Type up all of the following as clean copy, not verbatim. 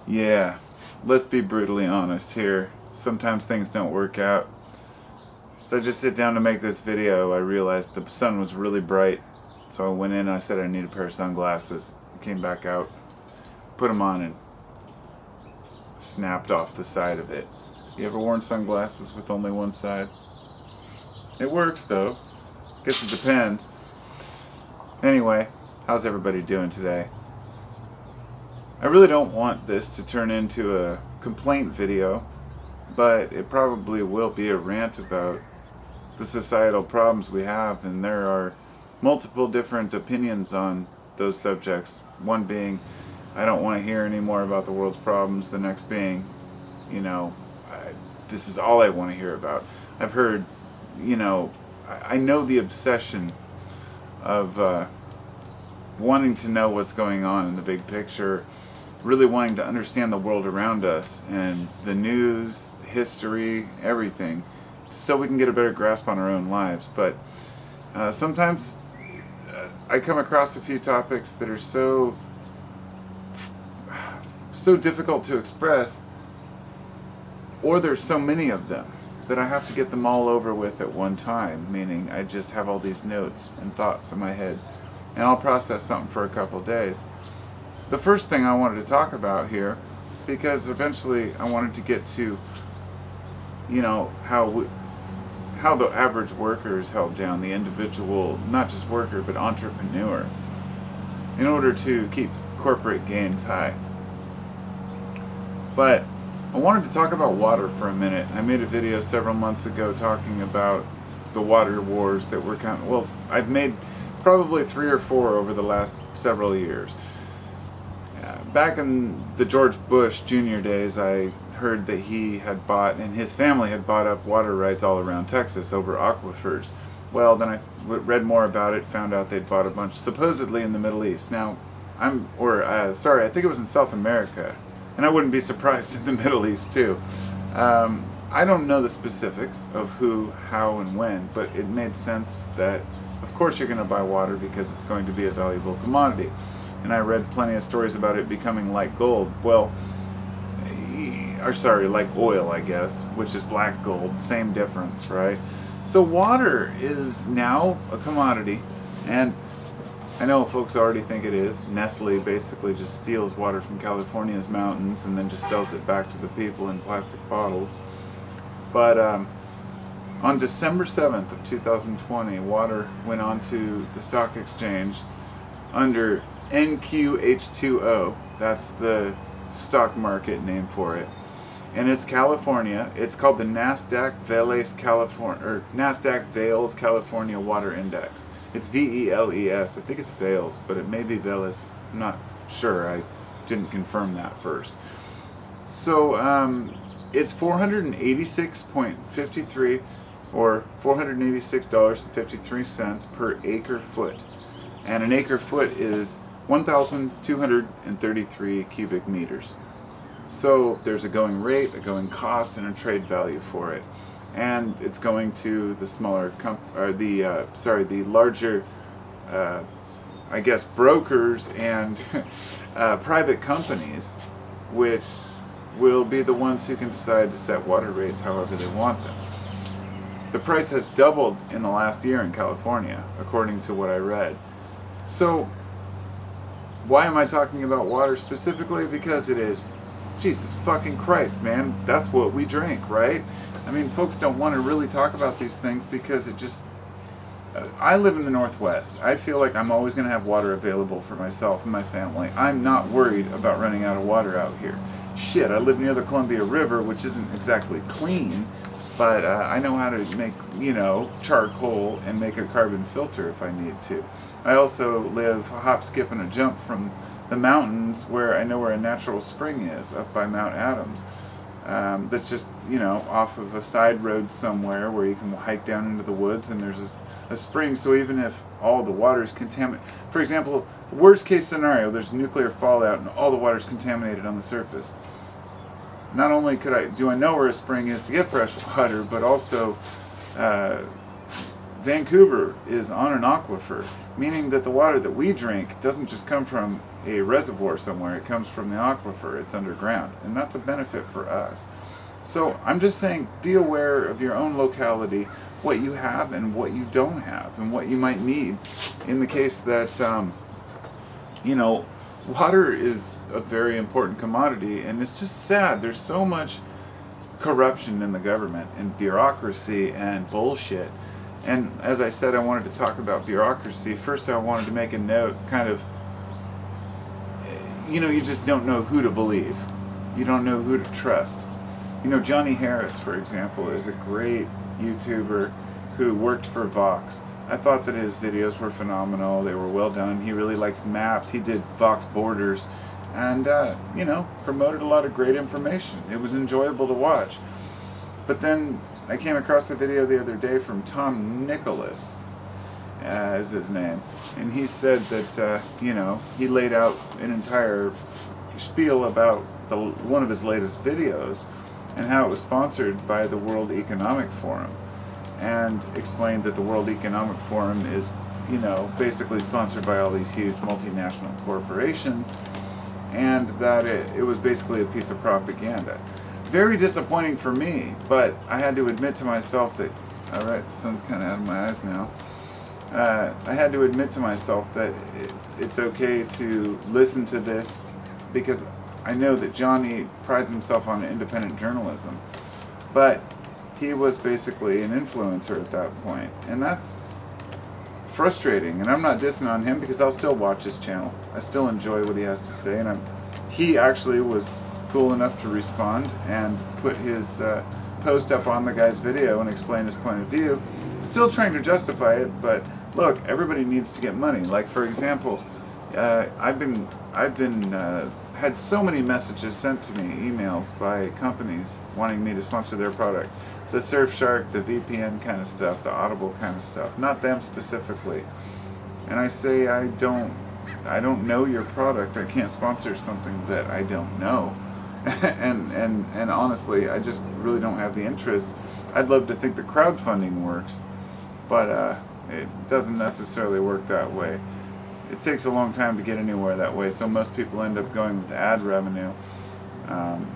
Yeah, let's be brutally honest here. Sometimes things don't work out. So I just sit down to make this video. I realized the sun was really bright. So I went in and I said I need a pair of sunglasses. I came back out, put them on, and snapped off the side of it. You ever worn sunglasses with only one side? It works though. Guess it depends. Anyway, how's everybody doing today? I really don't want this to turn into a complaint video, but it probably will be a rant about the societal problems we have, and there are multiple different opinions on those subjects. One being, I don't want to hear any more about the world's problems. The next being, this is all I want to hear about. I've heard, I know the obsession of wanting to know what's going on in the big picture, really wanting to understand the world around us and the news, history, everything, so we can get a better grasp on our own lives. But sometimes I come across a few topics that are so difficult to express, or there's so many of them that I have to get them all over with at one time, meaning I just have all these notes and thoughts in my head, and I'll process something for a couple days. The first thing I wanted to talk about here, because eventually I wanted to get to, how the average worker is held down, the individual, not just worker, but entrepreneur, in order to keep corporate gains high. But I wanted to talk about water for a minute. I made a video several months ago talking about the water wars that were I've made probably 3 or 4 over the last several years. Back in the George Bush Jr. days, I heard that he had bought, and his family had bought up water rights all around Texas over aquifers. Well, then I read more about it, found out they'd bought a bunch supposedly in the Middle East. Now, I think it was in South America, and I wouldn't be surprised in the Middle East too. I don't know the specifics of who, how, and when, but it made sense that, of course, you're going to buy water because it's going to be a valuable commodity. And I read plenty of stories about it becoming like gold. Like oil, I guess, which is black gold. Same difference, right? So water is now a commodity, and I know folks already think it is. Nestle basically just steals water from California's mountains and then just sells it back to the people in plastic bottles. But on December 7th of 2020, water went onto the stock exchange under NQH2O. That's the stock market name for it. And it's California. It's called the Nasdaq Vales California Water Index. It's VELES. I think it's Vales, but it may be Vales. I'm not sure. I didn't confirm that first. So it's $486.53 or $486.53 per acre foot. And an acre foot is 1,233 cubic meters. So there's a going rate, a going cost, and a trade value for it, and it's going to the larger, brokers and private companies, which will be the ones who can decide to set water rates however they want them. The price has doubled in the last year in California, according to what I read. So, why am I talking about water specifically? Because it is, Jesus fucking Christ, man, that's what we drink, right? I mean, folks don't want to really talk about these things because it just... I live in the Northwest. I feel like I'm always going to have water available for myself and my family. I'm not worried about running out of water out here. Shit, I live near the Columbia River, which isn't exactly clean, but I know how to make, charcoal and make a carbon filter if I need to. I also live a hop, skip, and a jump from the mountains where I know where a natural spring is, up by Mount Adams. That's just, off of a side road somewhere where you can hike down into the woods, and there's a spring. So even if all the water is contaminated, for example, worst case scenario, there's nuclear fallout and all the water is contaminated on the surface. Not only do I know where a spring is to get fresh water, but also Vancouver is on an aquifer, meaning that the water that we drink doesn't just come from a reservoir somewhere, it comes from the aquifer, it's underground, and that's a benefit for us. So I'm just saying, be aware of your own locality, what you have and what you don't have, and what you might need in the case that, water is a very important commodity, and it's just sad. There's so much corruption in the government and bureaucracy and bullshit. And as I said, I wanted to talk about bureaucracy. First, I wanted to make a note, kind of, you just don't know who to believe. You don't know who to trust. Johnny Harris, for example, is a great YouTuber who worked for Vox. I thought that his videos were phenomenal. They were well done. He really likes maps. He did Vox Borders and, promoted a lot of great information. It was enjoyable to watch. But then I came across a video the other day from Tom Nicholas, is his name. And he said that, he laid out an entire spiel about one of his latest videos and how it was sponsored by the World Economic Forum, and explained that the World Economic Forum is, basically sponsored by all these huge multinational corporations, and that it was basically a piece of propaganda. Very disappointing for me, but I had to admit to myself that, alright, the sun's kind of out of my eyes now. I had to admit to myself that it's okay to listen to this, because I know that Johnny prides himself on independent journalism, but he was basically an influencer at that point, and that's frustrating. And I'm not dissing on him, because I'll still watch his channel. I still enjoy what he has to say, and he actually was cool enough to respond and put his post up on the guy's video and explain his point of view, still trying to justify it. But look, everybody needs to get money. Like, for example, I've had so many messages sent to me, emails by companies wanting me to sponsor their product. The Surfshark, the VPN kind of stuff, the Audible kind of stuff, not them specifically. And I say, I don't know your product. I can't sponsor something that I don't know. and honestly, I just really don't have the interest. I'd love to think the crowdfunding works, but it doesn't necessarily work that way. It takes a long time to get anywhere that way, so most people end up going with ad revenue.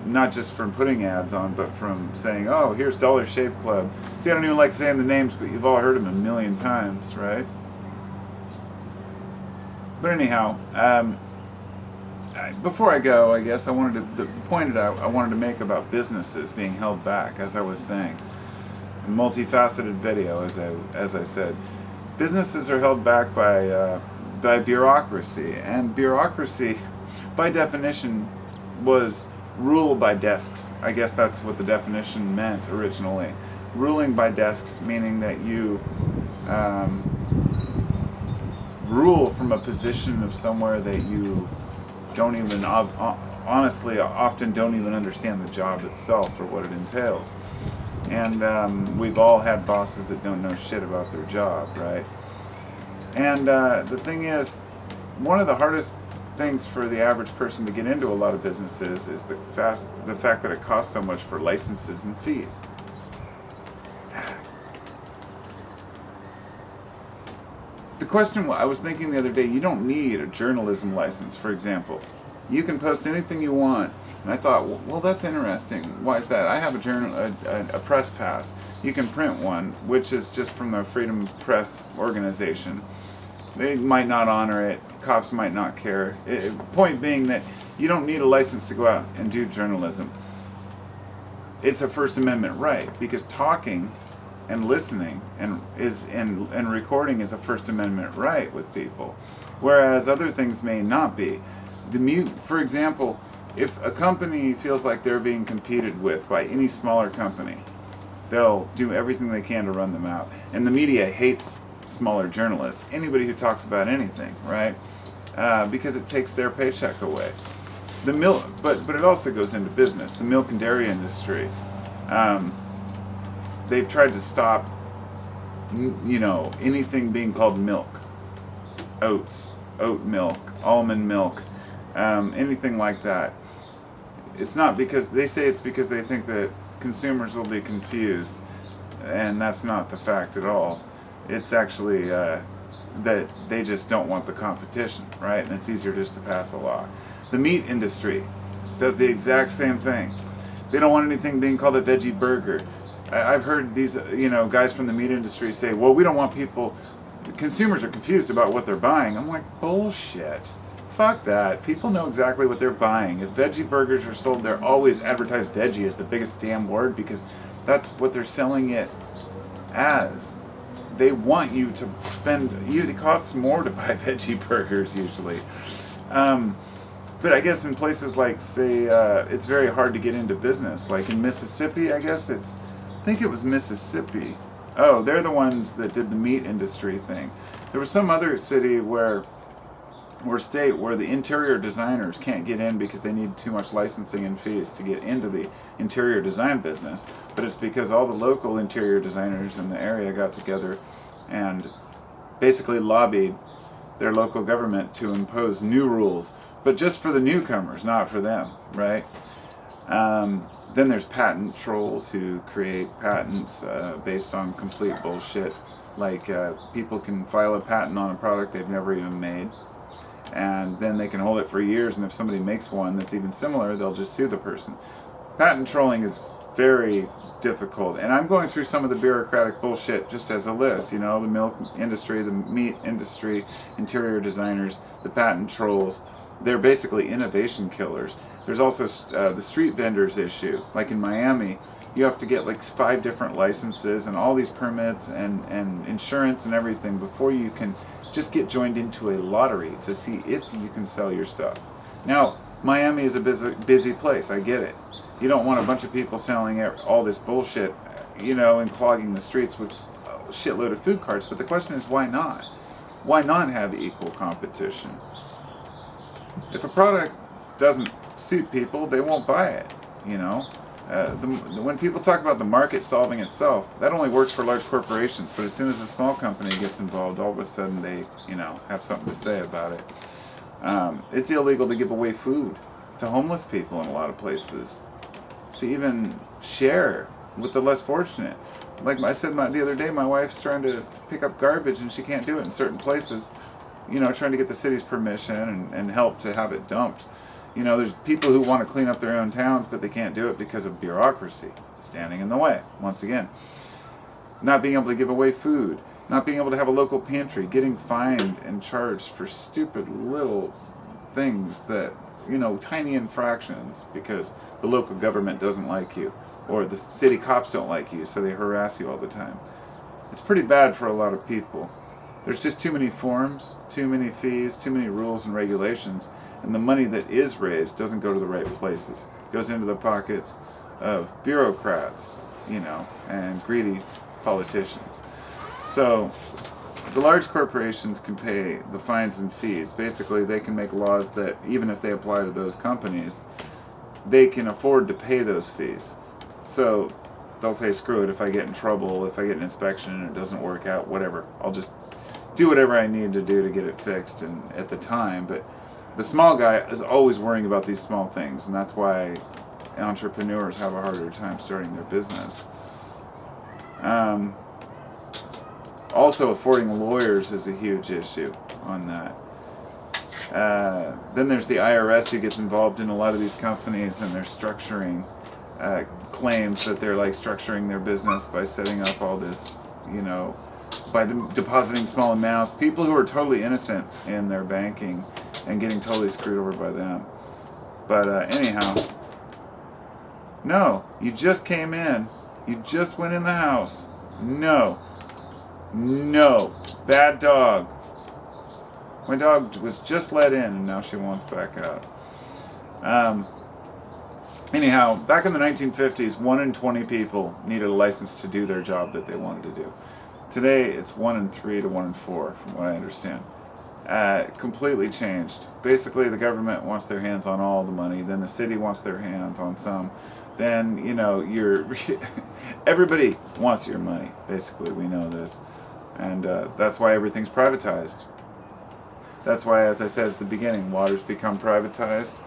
Not just from putting ads on, but from saying, oh, here's Dollar Shave Club. See, I don't even like saying the names, but you've all heard them a million times, right? But anyhow, before I go, I guess I wanted to, the point that I wanted to make about businesses being held back, as I was saying. A multifaceted video, as I said. Businesses are held back by bureaucracy, and bureaucracy, by definition, was rule by desks. I guess that's what the definition meant originally. Ruling by desks, meaning that you rule from a position of somewhere that you don't even, honestly, often don't even understand the job itself or what it entails. And we've all had bosses that don't know shit about their job, right? And the thing is, one of the hardest things for the average person to get into a lot of businesses is the fact that it costs so much for licenses and fees. The question, I was thinking the other day, you don't need a journalism license, for example. You can post anything you want. And I thought, well, that's interesting. Why is that? I have a press pass. You can print one, which is just from the Freedom Press organization. They might not honor it. Cops might not care. Point being that you don't need a license to go out and do journalism. It's a First Amendment right, because talking and listening and recording is a First Amendment right with people, whereas other things may not be. For example, if a company feels like they're being competed with by any smaller company, they'll do everything they can to run them out. And the media hates smaller journalists, anybody who talks about anything, right? Because it takes their paycheck away. But it also goes into business. The milk and dairy industry, they've tried to stop, anything being called milk, oats, oat milk, almond milk, anything like that. It's not because they say it's because they think that consumers will be confused, and that's not the fact at all. It's actually that they just don't want the competition, right? And it's easier just to pass a law. The meat industry does the exact same thing. They don't want anything being called a veggie burger. I've heard these, guys from the meat industry say, well, we don't want people, consumers are confused about what they're buying. I'm like, bullshit. Fuck that. People know exactly what they're buying. If veggie burgers are sold, they're always advertised veggie as the biggest damn word because that's what they're selling it as. They want you to it costs more to buy veggie burgers usually. But I guess in places like, say, it's very hard to get into business. Like in Mississippi, I think it was Mississippi. Oh, they're the ones that did the meat industry thing. There was some other city or state where the interior designers can't get in because they need too much licensing and fees to get into the interior design business. But it's because all the local interior designers in the area got together and basically lobbied their local government to impose new rules, but just for the newcomers, not for them, right? Then there's patent trolls who create patents based on complete bullshit. Like people can file a patent on a product they've never even made, and then they can hold it for years, and if somebody makes one that's even similar, they'll just sue the person. Patent trolling is very difficult, and I'm going through some of the bureaucratic bullshit just as a list. The milk industry, the meat industry, interior designers, the patent trolls. They're basically innovation killers. There's also the street vendors issue. Like in Miami, you have to get like 5 different licenses and all these permits and insurance and everything before you can just get joined into a lottery to see if you can sell your stuff. Now, Miami is a busy place. I get it. You don't want a bunch of people selling all this bullshit, and clogging the streets with a shitload of food carts. But the question is, why not? Why not have equal competition? If a product doesn't suit people, they won't buy it. When people talk about the market solving itself, that only works for large corporations. But as soon as a small company gets involved, all of a sudden they, have something to say about it. It's illegal to give away food to homeless people in a lot of places, to even share with the less fortunate. Like I said the other day, my wife's trying to pick up garbage and she can't do it in certain places, trying to get the city's permission and help to have it dumped. There's people who want to clean up their own towns, but they can't do it because of bureaucracy standing in the way, once again. Not being able to give away food, not being able to have a local pantry, getting fined and charged for stupid little things that, tiny infractions because the local government doesn't like you or the city cops don't like you, so they harass you all the time. It's pretty bad for a lot of people. There's just too many forms, too many fees, too many rules and regulations, and the money that is raised doesn't go to the right places. It goes into the pockets of bureaucrats, and greedy politicians. So the large corporations can pay the fines and fees. Basically, they can make laws that, even if they apply to those companies, they can afford to pay those fees. So they'll say, screw it, if I get in trouble, if I get an inspection and it doesn't work out, whatever, I'll just do whatever I need to do to get it fixed and at the time. But the small guy is always worrying about these small things, and that's why entrepreneurs have a harder time starting their business. Also, affording lawyers is a huge issue on that. Then there's the IRS who gets involved in a lot of these companies, and they're structuring claims that they're like structuring their business by setting up all this, by them depositing small amounts. People who are totally innocent in their banking and getting totally screwed over by them. But anyhow, no, you just came in. You just went in the house. No, bad dog. My dog was just let in and now she wants back out. Anyhow, back in the 1950s, 1 in 20 people needed a license to do their job that they wanted to do. Today, it's 1 in 3 to 1 in 4, from what I understand. Completely changed. Basically, the government wants their hands on all the money, then the city wants their hands on some. Then, everybody wants your money, basically, we know this. And that's why everything's privatized. That's why, as I said at the beginning, water's become privatized.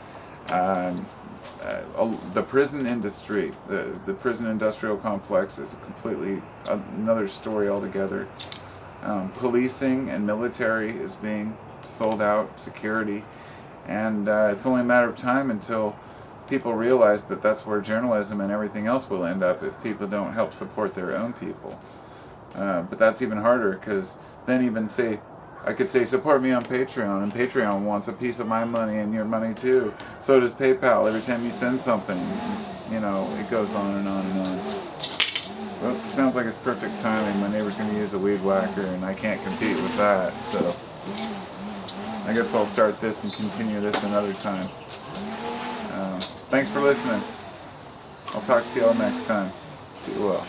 The prison industry, the prison industrial complex is completely another story altogether. Policing and military is being sold out, security, and it's only a matter of time until people realize that that's where journalism and everything else will end up if people don't help support their own people. But that's even harder, because then I could say support me on Patreon, and Patreon wants a piece of my money and your money too. So does PayPal. Every time you send something, it goes on and on and on. Well, sounds like it's perfect timing. My neighbor's going to use a weed whacker, and I can't compete with that. So I guess I'll start this and continue this another time. Thanks for listening. I'll talk to y'all next time. Be well.